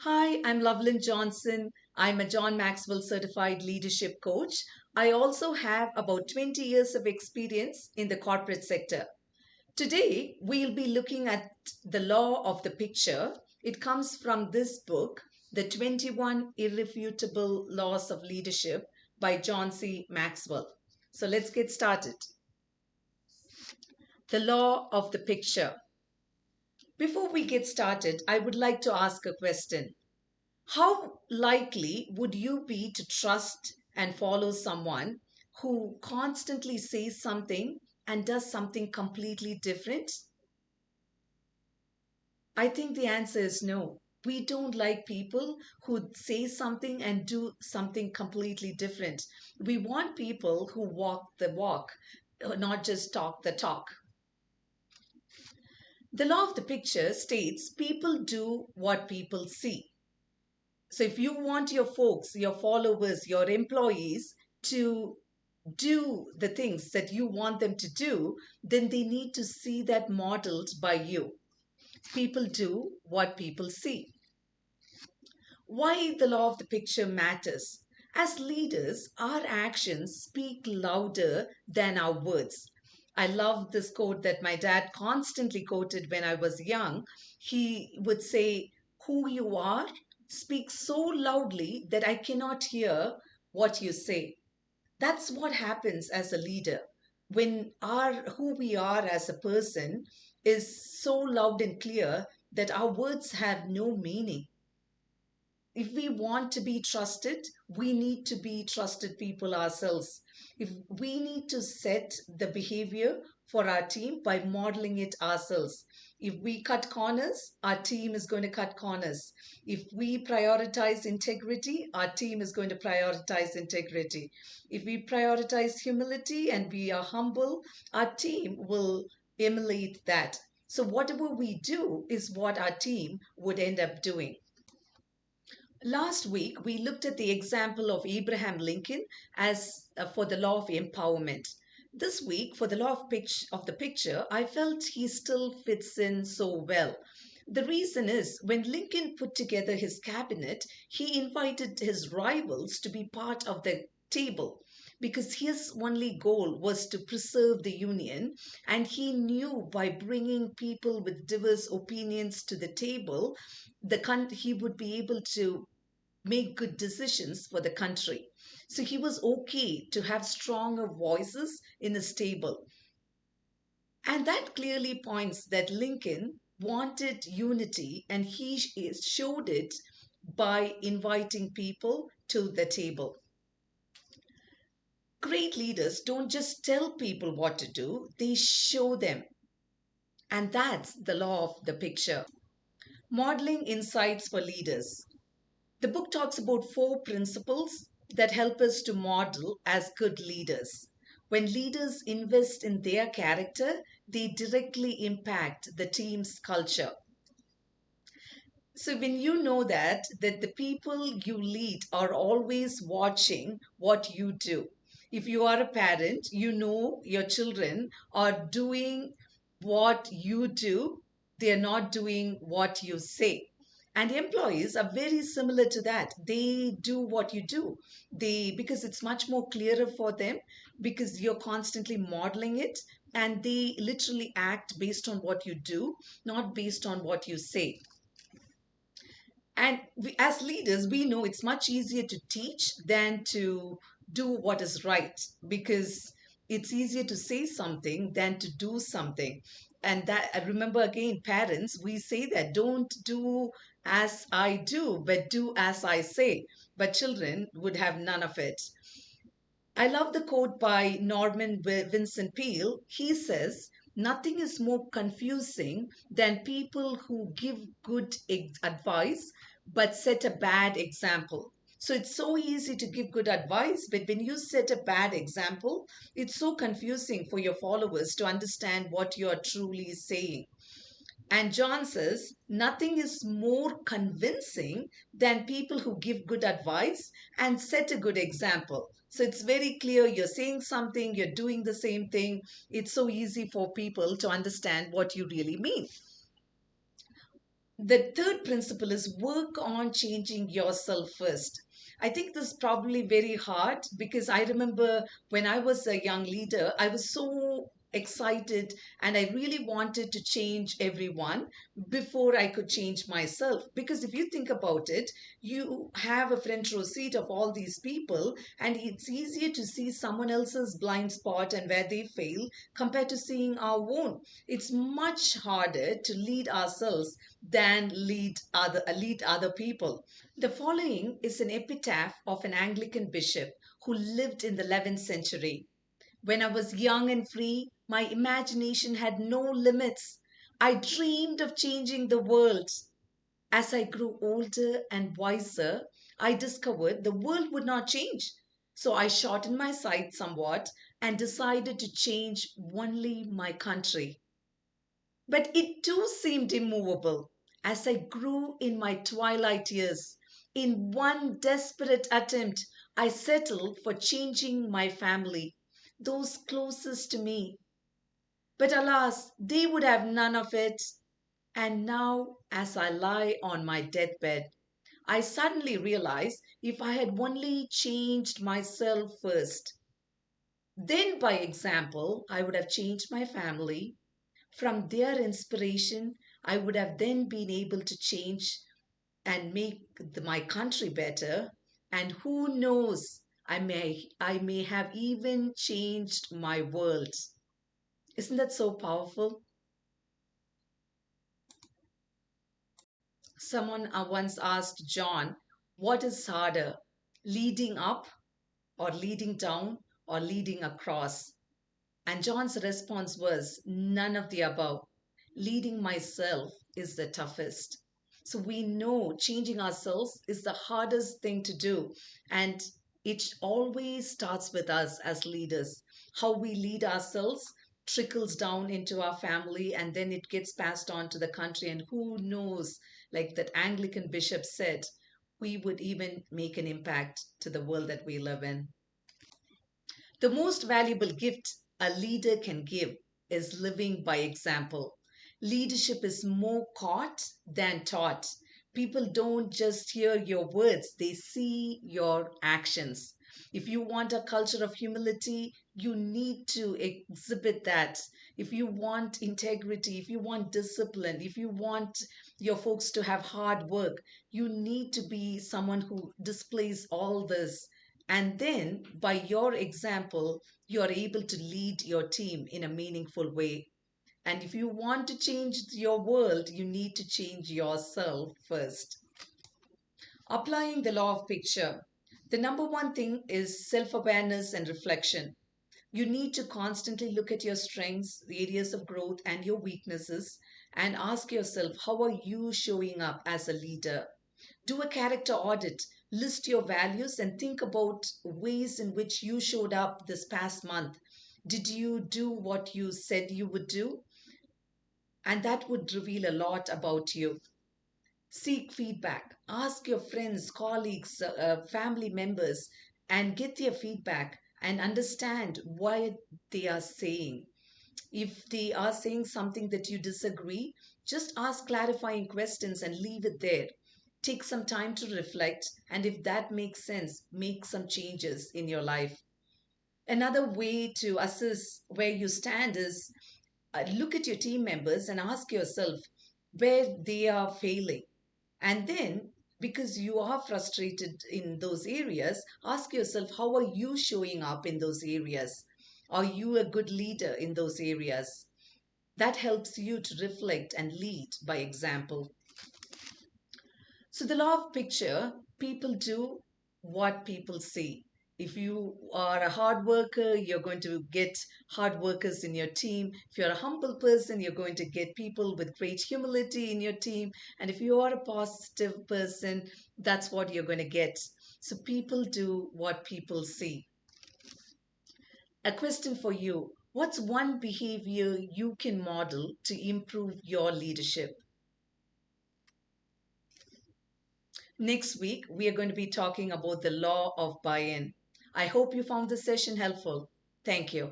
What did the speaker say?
Hi, I'm Loveland Johnson. I'm a John Maxwell certified leadership coach. I also have about 20 years of experience in the corporate sector. Today, we'll be looking at the law of the picture. It comes from this book, The 21 Irrefutable Laws of Leadership by John C. Maxwell. So let's get started. The law of the picture. Before we get started, I would like to ask a question. How likely would you be to trust and follow someone who constantly says something and does something completely different? I think the answer is no. We don't like people who say something and do something completely different. We want people who walk the walk, not just talk the talk. The law of the picture states people do what people see. So if you want your folks, your followers, your employees to do the things that you want them to do, then they need to see that modeled by you. People do what people see. Why the law of the picture matters? As leaders, our actions speak louder than our words. I love this quote that my dad constantly quoted when I was young. He would say, "Who you are speaks so loudly that I cannot hear what you say." That's what happens as a leader when our who we are as a person is so loud and clear that our words have no meaning. If we want to be trusted, we need to be trusted people ourselves. If we need to set the behavior for our team by modeling it ourselves. If we cut corners, our team is going to cut corners. If we prioritize integrity, our team is going to prioritize integrity. If we prioritize humility and we are humble, our team will emulate that. So, whatever we do is what our team would end up doing. Last week, we looked at the example of Abraham Lincoln as for the law of empowerment. This week, for the law of the picture, I felt he still fits in so well. The reason is when Lincoln put together his cabinet, he invited his rivals to be part of the table because his only goal was to preserve the Union. And he knew by bringing people with diverse opinions to the table, he would be able to make good decisions for the country. So he was okay to have stronger voices in his table. And that clearly points that Lincoln wanted unity and he showed it by inviting people to the table. Great leaders don't just tell people what to do, they show them. And that's the law of the picture. Modeling insights for leaders. The book talks about four principles that help us to model as good leaders. When leaders invest in their character, they directly impact the team's culture. So when you know that the people you lead are always watching what you do. If you are a parent, you know your children are doing what you do, they are not doing what you say. And employees are very similar to that. They do what you do. They because it's much more clearer for them because you're constantly modeling it and they literally act based on what you do, not based on what you say. And as leaders, we know it's much easier to teach than to do what is right because it's easier to say something than to do something. And that I remember again, parents, we say that don't do as I do, but do as I say. But children would have none of it. I love the quote by Norman Vincent Peale. He says, "Nothing is more confusing than people who give good advice but set a bad example." So it's so easy to give good advice, but when you set a bad example, it's so confusing for your followers to understand what you are truly saying. And John says, nothing is more convincing than people who give good advice and set a good example. So it's very clear you're saying something, you're doing the same thing. It's so easy for people to understand what you really mean. The third principle is work on changing yourself first. I think this is probably very hard because I remember when I was a young leader, I was so excited and I really wanted to change everyone before I could change myself. Because if you think about it, you have a front row seat of all these people, and it's easier to see someone else's blind spot and where they fail compared to seeing our own. It's much harder to lead ourselves than lead other people. The following is an epitaph of an Anglican bishop who lived in the 11th century. When I was young and free, my imagination had no limits. I dreamed of changing the world. As I grew older and wiser, I discovered the world would not change. So I shortened my sight somewhat and decided to change only my country. But it too seemed immovable as I grew in my twilight years. In one desperate attempt, I settled for changing my family, those closest to me. But alas, they would have none of it. And now, as I lie on my deathbed, I suddenly realize if I had only changed myself first, then by example, I would have changed my family. From their inspiration, I would have then been able to change and make my country better. And who knows, I may have even changed my world. Isn't that so powerful? Someone once asked John, what is harder, leading up or leading down or leading across? And John's response was, none of the above. Leading myself is the toughest. So we know changing ourselves is the hardest thing to do. And it always starts with us as leaders. How we lead ourselves trickles down into our family and then it gets passed on to the country. And who knows, like that Anglican bishop said, we would even make an impact to the world that we live in. The most valuable gift a leader can give is living by example. Leadership is more caught than taught. People don't just hear your words, they see your actions. If you want a culture of humility, you need to exhibit that. If you want integrity, if you want discipline, if you want your folks to have hard work, you need to be someone who displays all this, and then, by your example, you are able to lead your team in a meaningful way. And if you want to change your world, you need to change yourself first. Applying the law of picture. The number one thing is self awareness and reflection. You need to constantly look at your strengths, the areas of growth, and your weaknesses, and ask yourself, how are you showing up as a leader? Do a character audit, list your values, and think about ways in which you showed up this past month. Did you do what you said you would do? And that would reveal a lot about you. Seek feedback. Ask your friends, colleagues, family members, and get their feedback and understand what they are saying. If they are saying something that you disagree, just ask clarifying questions and leave it there. Take some time to reflect, and if that makes sense, make some changes in your life. Another way to assess where you stand is look at your team members and ask yourself where they are failing. And then, because you are frustrated in those areas, ask yourself, how are you showing up in those areas? Are you a good leader in those areas? That helps you to reflect and lead by example. So, the law of picture, people do what people see. If you are a hard worker, you're going to get hard workers in your team. If you're a humble person, you're going to get people with great humility in your team. And if you are a positive person, that's what you're going to get. So, people do what people see. A question for you. What's one behavior you can model to improve your leadership? Next week, we are going to be talking about the law of buy in. I hope you found this session helpful. Thank you.